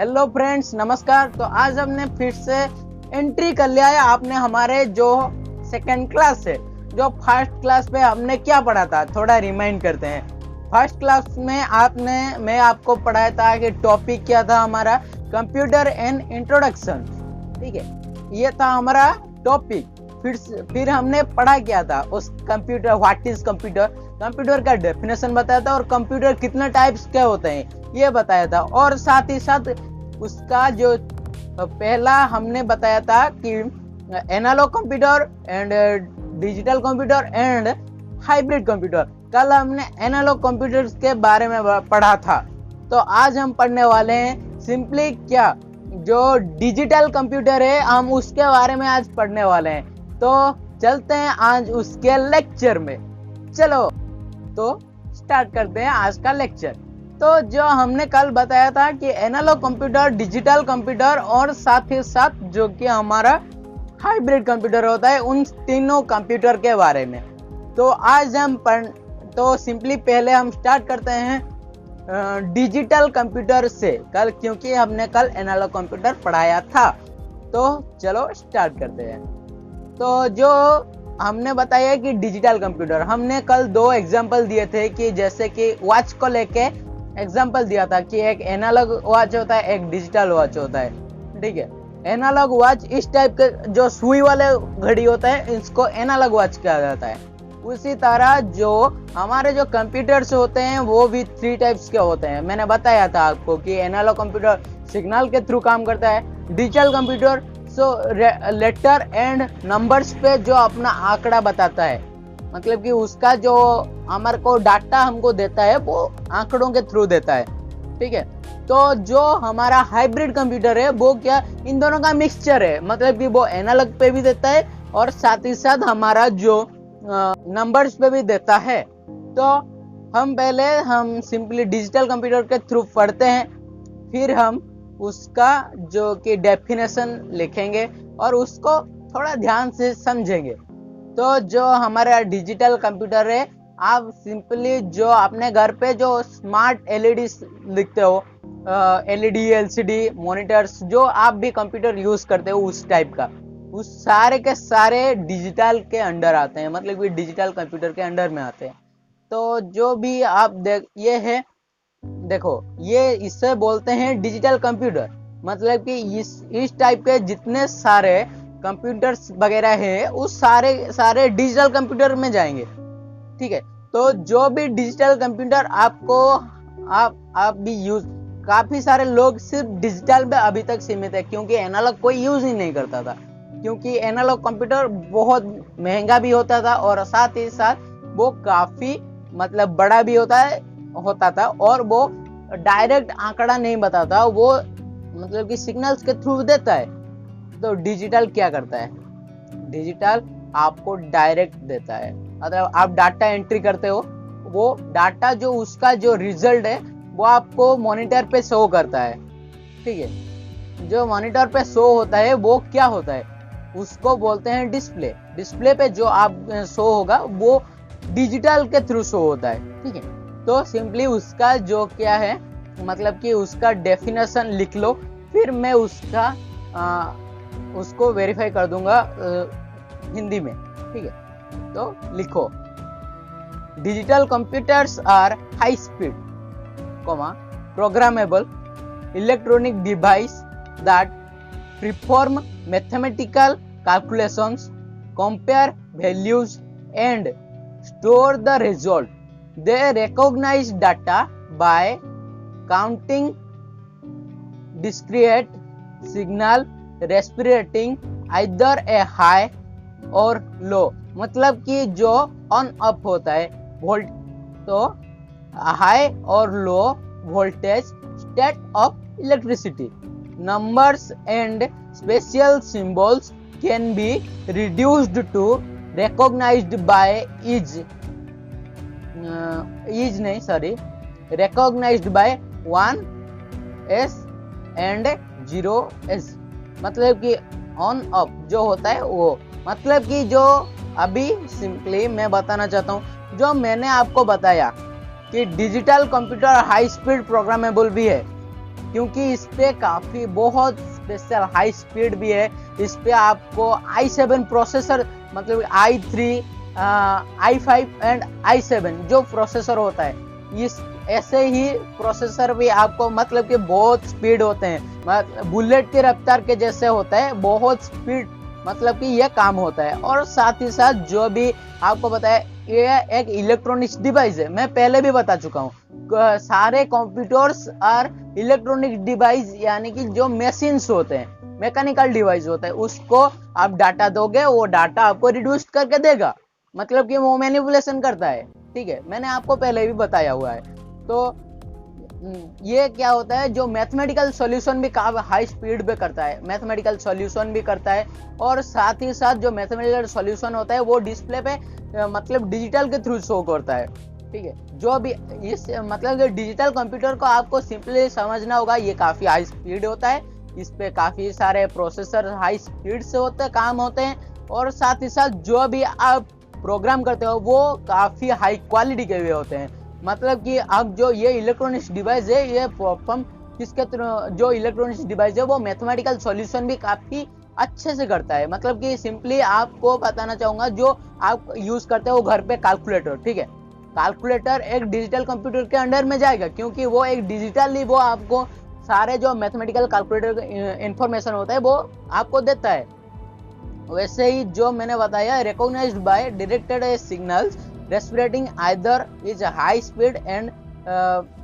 Hello friends, नमस्कार। तो आज हमने फिर से एंट्री कर लिया है आपने हमारे जो सेकंड क्लास है। जो फर्स्ट क्लास पे हमने क्या पढ़ा था थोड़ा रिमाइंड करते हैं। फर्स्ट क्लास में मैं आपको पढ़ाया था कि टॉपिक क्या था हमारा, कंप्यूटर एंड इंट्रोडक्शन। ठीक है, ये था हमारा टॉपिक। फिर हमने पढ़ा क्या था उस computer, what is computer, computer का डेफिनेशन बताया था और कंप्यूटर कितने टाइप्स के होते हैं ये बताया था। और साथ ही साथ उसका जो पहला हमने बताया था कि analogue computer and digital computer and hybrid computer. कल हमने एनालॉग कंप्यूटर्स के बारे में पढ़ा था। तो आज हम पढ़ने वाले हैं सिंपली क्या, जो डिजिटल कंप्यूटर है हम उसके बारे में आज पढ़ने वाले हैं। तो चलते हैं आज उसके लेक्चर में। चलो तो स्टार्ट करते हैं आज का लेक्चर। तो जो हमने कल बताया था कि एनालॉग कंप्यूटर, डिजिटल कंप्यूटर और साथ ही साथ जो कि हमारा हाइब्रिड कंप्यूटर होता है, उन तीनों कंप्यूटर के बारे में। तो आज हम तो सिंपली पहले हम स्टार्ट करते हैं डिजिटल कंप्यूटर से कल, क्योंकि हमने कल एनालॉग कंप्यूटर पढ़ाया था। तो चलो स्टार्ट करते हैं। तो जो हमने बताया कि डिजिटल कंप्यूटर, हमने कल दो एग्जांपल दिए थे कि जैसे कि वॉच को लेके एग्जांपल दिया था कि एक एनालॉग वॉच होता है, एक डिजिटल वॉच होता है। ठीक है, एनालॉग वॉच इस टाइप के जो सुई वाले घड़ी होता है, इसको एनालॉग वॉच कहा जाता है। उसी तरह जो हमारे जो कंप्यूटर्स होते हैं वो भी 3 टाइप्स के होते हैं। मैंने बताया था आपको कि एनालॉग कंप्यूटर सिग्नल के थ्रू काम करता है, digital computer letter and numbers पे जो अपना आंकड़ा बताता है, मतलब कि उसका जो हमारे को डाटा हमको देता है वो आंकड़ों के थ्रू देता है। ठीक है, तो जो हमारा हाइब्रिड कंप्यूटर है वो क्या, इन दोनों का मिक्सचर है, मतलब कि वो एनालॉग पे भी देता है और साथ ही साथ हमारा जो नंबर्स पे भी देता है। तो हम सिंपली डिजिटल कंप्यूटर के थ्रू पढ़ते हैं, फिर हम उसका जो कि डेफिनेशन लिखेंगे और उसको थोड़ा ध्यान से समझेंगे। तो जो हमारा डिजिटल कंप्यूटर है, आप सिंपली जो अपने घर पे जो स्मार्ट एलईडी लिखते हो, एलईडी, एलसीडी, मॉनिटर्स, जो आप भी कंप्यूटर यूज करते हो उस टाइप का, उस सारे के सारे डिजिटल के अंडर आते हैं, मतलब कि डिजिटल कंप्यूटर के अंडर में आते हैं। तो जो भी आप ये है, देखो ये इसे बोलते हैं डिजिटल कंप्यूटर, मतलब कि इस टाइप के जितने सारे कंप्यूटर्स वगैरह है उस सारे डिजिटल कंप्यूटर में जाएंगे। ठीक है, तो जो भी डिजिटल कंप्यूटर आपको आप भी यूज, काफी सारे लोग सिर्फ डिजिटल में अभी तक सीमित है, क्योंकि एनालॉग कोई यूज ही नहीं करता था, क्योंकि एनालॉग कंप्यूटर बहुत महंगा भी होता था और साथ ही साथ वो काफी मतलब बड़ा भी होता था और वो डायरेक्ट आंकड़ा नहीं बताता, वो मतलब कि सिग्नल्स के थ्रू देता है। तो डिजिटल क्या करता है, डिजिटल आपको डायरेक्ट देता है, मतलब आप डाटा एंट्री करते हो, वो डाटा जो उसका जो रिजल्ट है वो आपको मॉनिटर पे शो करता है। ठीक है, जो मॉनिटर पे शो होता है वो क्या होता है, उसको बोलते हैं डिस्प्ले। डिस्प्ले पे जो आप शो होगा वो डिजिटल के थ्रू शो होता है। ठीक है, तो सिंपली उसका जो क्या है, मतलब कि उसका डेफिनेशन लिख लो, फिर मैं उसको वेरीफाई कर दूंगा हिंदी में। ठीक है, तो लिखो, digital computers are high speed, programmable electronic device that perform mathematical calculations, compare values and store the result. They recognize data by counting discrete signal representing either a high or low, मतलब कि जो on up होता है volt, तो high और low voltage state of electricity, numbers and special symbols can be reduced to recognized by recognized by 1s and 0s, मतलब कि on up जो होता है वो, मतलब कि जो अभी सिंपली मैं बताना चाहता हूँ, जो मैंने आपको बताया कि digital computer high speed programmable भी है, क्योंकि इस पे काफी बहुत स्पेशल हाई स्पीड भी है। इस पे आपको i7 प्रोसेसर मतलब i3 i5 एंड i7 जो प्रोसेसर होता है, इस ऐसे ही प्रोसेसर भी आपको मतलब कि बहुत स्पीड होते हैं, बुलेट की रफ्तार के जैसे होता है, बहुत स्पीड मतलब कि ये काम होता है। और साथ ही साथ जो भी आपको बताया, ये एक इलेक्ट्रॉनिक्स डिवाइस है, मैं पहले भी बता चुका हूँ। सारे कंप्यूटर्स और इलेक्ट्रॉनिक डिवाइस यानी कि जो मशीन्स होते हैं, मैकेनिकल डिवाइस होता है, उसको आप डाटा दोगे, वो डाटा आपको रिड्यूस करके देगा, मतलब कि वो मैनिपुलेशन करता है। ठीक है, मैंने आपको पहले भी बताया हुआ है। तो ये क्या होता है, जो मैथमेटिकल सॉल्यूशन भी काफी हाई स्पीड पे करता है, मैथमेटिकल सॉल्यूशन भी करता है। और साथ ही साथ जो मैथमेटिकल सॉल्यूशन होता है वो डिस्प्ले पे मतलब डिजिटल के थ्रू शो करता है। ठीक है, जो भी इस मतलब डिजिटल कंप्यूटर को आपको सिंपली समझना होगा, ये काफी हाई स्पीड होता है, इस पे काफी सारे प्रोसेसर हाई स्पीड से होते हैं, काम होते हैं। और साथ ही साथ जो भी आप प्रोग्राम करते हो वो काफी हाई क्वालिटी के हुए होते हैं। मतलब कि अब जो ये इलेक्ट्रॉनिक्स डिवाइस है, ये परफॉर्म किसके जो इलेक्ट्रॉनिक्स डिवाइस है वो मैथमेटिकल सॉल्यूशन भी काफी अच्छे से करता है। मतलब कि सिंपली आपको बताना चाहूंगा, जो आप यूज करते हो घर पे कैलकुलेटर, ठीक है, कैलकुलेटर एक डिजिटल कंप्यूटर के अंडर में जाएगा, क्योंकि वो एक डिजिटली वो आपको सारे जो मैथमेटिकल कैलकुलेटर इंफॉर्मेशन होता है वो आपको देता है। वैसे ही जो मैंने बताया, recognised by directed signals respirating either is high speed and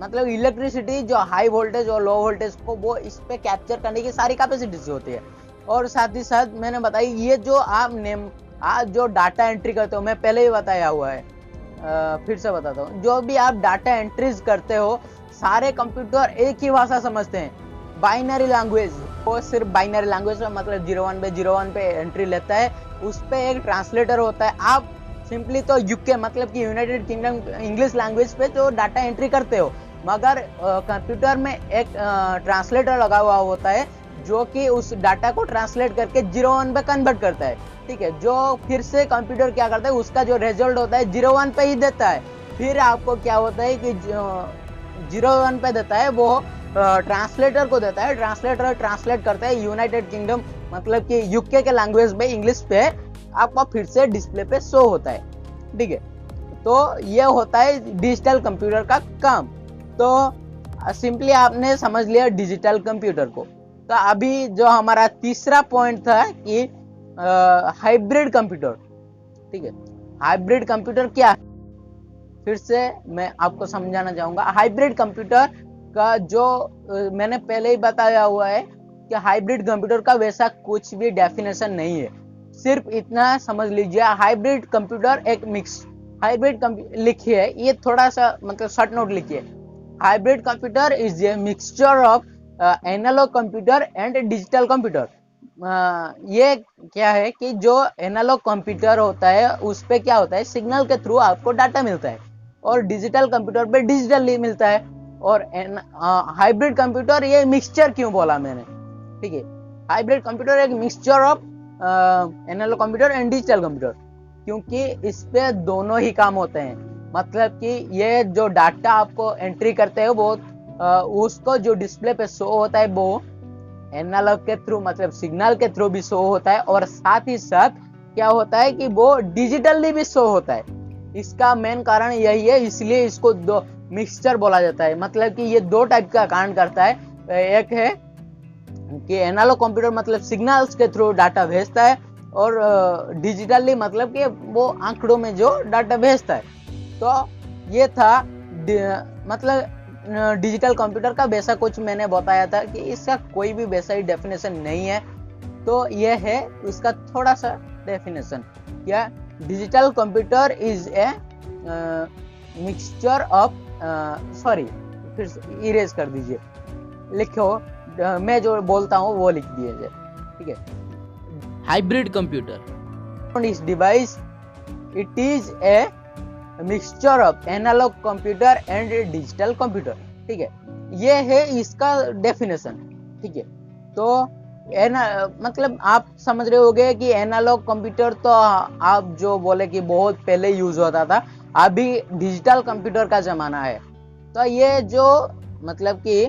मतलब इलेक्ट्रिसिटी जो हाई वोल्टेज और लो वोल्टेज को वो इस पे कैप्चर करने की सारी कैपेसिटी होती है। और साथ ही साथ मैंने बताई, ये जो आप जो डाटा एंट्री करते हो, मैं पहले ही बताया हुआ है, फिर से बताता हूँ, जो भी आप डाटा एंट्रीज करते हो, सारे कंप्यूटर एक ही भाषा समझते हैं, बाइनरी लैंग्वेज। वो सिर्फ बाइनरी लैंग्वेज में मतलब 01 पे एंट्री लेता है, उस पे एक ट्रांसलेटर होता है। आप सिंपली तो यूके मतलब कि यूनाइटेड किंगडम इंग्लिश लैंग्वेज पे जो डाटा एंट्री करते हो, मगर कंप्यूटर में एक ट्रांसलेटर लगा हुआ होता है जो कि उस डाटा को ट्रांसलेट करके 01 पे कन्वर्ट करता है। ठीक है, जो फिर से कंप्यूटर क्या करता है, उसका जो रिजल्ट होता है 01 पे ही देता है। फिर आपको क्या होता है कि 01 पे देता है, वो ट्रांसलेटर को देता है, ट्रांसलेटर ट्रांसलेट करता है यूनाइटेड किंगडम मतलब कि यूके के लैंग्वेज में इंग्लिश पे, आपको फिर से डिस्प्ले पे शो होता है। ठीक है, तो ये होता है डिजिटल कंप्यूटर का काम। तो सिंपली आपने समझ लिया डिजिटल कंप्यूटर को। तो अभी जो हमारा तीसरा पॉइंट था कि हाइब्रिड कंप्यूटर। ठीक है, हाइब्रिड कंप्यूटर क्या है, फिर से मैं आपको समझाना चाहूंगा। हाइब्रिड कंप्यूटर का जो मैंने पहले ही बताया हुआ है कि हाइब्रिड कंप्यूटर का वैसा कुछ भी डेफिनेशन नहीं है, सिर्फ इतना समझ लीजिए, हाइब्रिड कंप्यूटर एक मिक्स, हाइब्रिड लिखिए, ये थोड़ा सा मतलब शॉर्ट नोट लिखिए, hybrid computer is a mixture of analogue computer and digital computer. ये क्या है कि जो एनालॉग कंप्यूटर होता है उस पे क्या होता है, सिग्नल के थ्रू आपको डाटा मिलता है, और डिजिटल कंप्यूटर पे डिजिटली मिलता है। और हाइब्रिड कंप्यूटर, ये मिक्सचर क्यों बोला मैंने, ठीक है, हाइब्रिड कंप्यूटर एक mixture of analogue computer and digital computer, क्योंकि इस पे दोनों ही काम होते हैं। मतलब कि ये जो डाटा आपको एंट्री करते हो वो उसको जो डिस्प्ले पे शो होता है वो एनालॉग के थ्रू मतलब सिग्नल के थ्रू भी शो होता है, और साथ ही साथ क्या होता है कि वो डिजिटली भी शो होता है। इसका मेन कारण यही है, इसलिए इसको दो मिक्सचर बोला जाता है। मतलब कि ये दो टाइप का काम करता है, एक है कि एनालॉग कंप्यूटर मतलब सिग्नल्स के थ्रू डाटा भेजता है, और डिजिटली मतलब कि वो आंकड़ों में जो डाटा भेजता है। तो ये था मतलब डिजिटल कंप्यूटर का वैसा कुछ मैंने बताया था कि इसका कोई भी वैसा ही डेफिनेशन नहीं है। तो ये है इसका थोड़ा सा डेफिनेशन, क्या digital computer is a mixture of sorry, फिर से इरेज कर दीजिए, लिखो, मैं जो बोलता हूँ वो लिख दीजिए। ठीक है, हाइब्रिड कंप्यूटर इस device it is a mixture of analogue computer and digital computer. ठीक है, ये है इसका डेफिनेशन। ठीक है, तो मतलब आप समझ रहे होगे कि एनालॉग कंप्यूटर तो आप जो बोले कि बहुत पहले यूज होता था, अभी डिजिटल कंप्यूटर का जमाना है। तो ये जो मतलब कि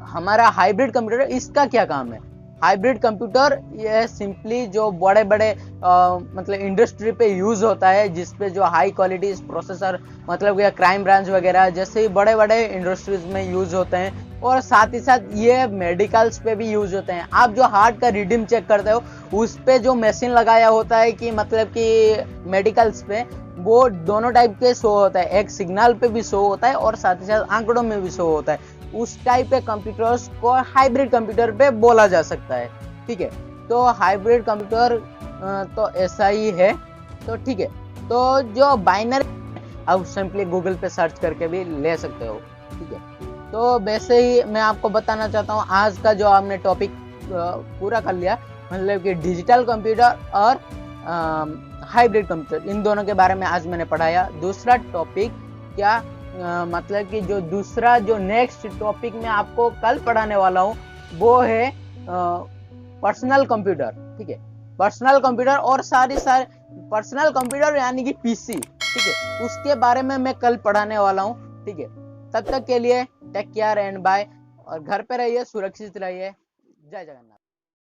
हमारा हाइब्रिड कंप्यूटर, इसका क्या काम है? हाइब्रिड कंप्यूटर ये सिंपली जो बड़े बड़े मतलब इंडस्ट्री पे यूज होता है, जिसपे जो हाई क्वालिटी प्रोसेसर, मतलब कि क्राइम ब्रांच वगैरह जैसे ही बड़े बड़े इंडस्ट्रीज में यूज होते हैं, और साथ ही साथ ये मेडिकल्स पे भी यूज होते हैं। आप जो हार्ट का रिडिम चेक करते हो, उस पे जो मशीन लगाया होता है कि मतलब कि मेडिकल्स पे, वो दोनों टाइप के शो होता है, एक सिग्नल पे भी शो होता है और साथ ही साथ आंकड़ों में भी शो होता है। उस टाइप के कंप्यूटर्स को हाइब्रिड कंप्यूटर पे बोला जा सकता है। ठीक है, तो हाइब्रिड कंप्यूटर तो ऐसा ही है। तो ठीक है, तो जो बाइनरी, आप सिंपली गूगल पे सर्च करके भी ले सकते हो। ठीक है, तो वैसे ही मैं आपको बताना चाहता हूँ, आज का जो हमने टॉपिक पूरा कर लिया, मतलब कि डिजिटल कंप्यूटर और हाइब्रिड कंप्यूटर, इन दोनों के बारे में आज मैंने पढ़ाया। दूसरा टॉपिक क्या, मतलब कि जो दूसरा जो नेक्स्ट टॉपिक मैं आपको कल पढ़ाने वाला हूँ, वो है पर्सनल कंप्यूटर। ठीक है, पर्सनल कंप्यूटर और सारी पर्सनल कंप्यूटर यानी कि पीसी। ठीक है, उसके बारे में मैं कल पढ़ाने वाला हूँ। ठीक है, तब तक के लिए टेक केयर एंड बाय, और घर पे रहिए, सुरक्षित रहिए। जय जगन्नाथ।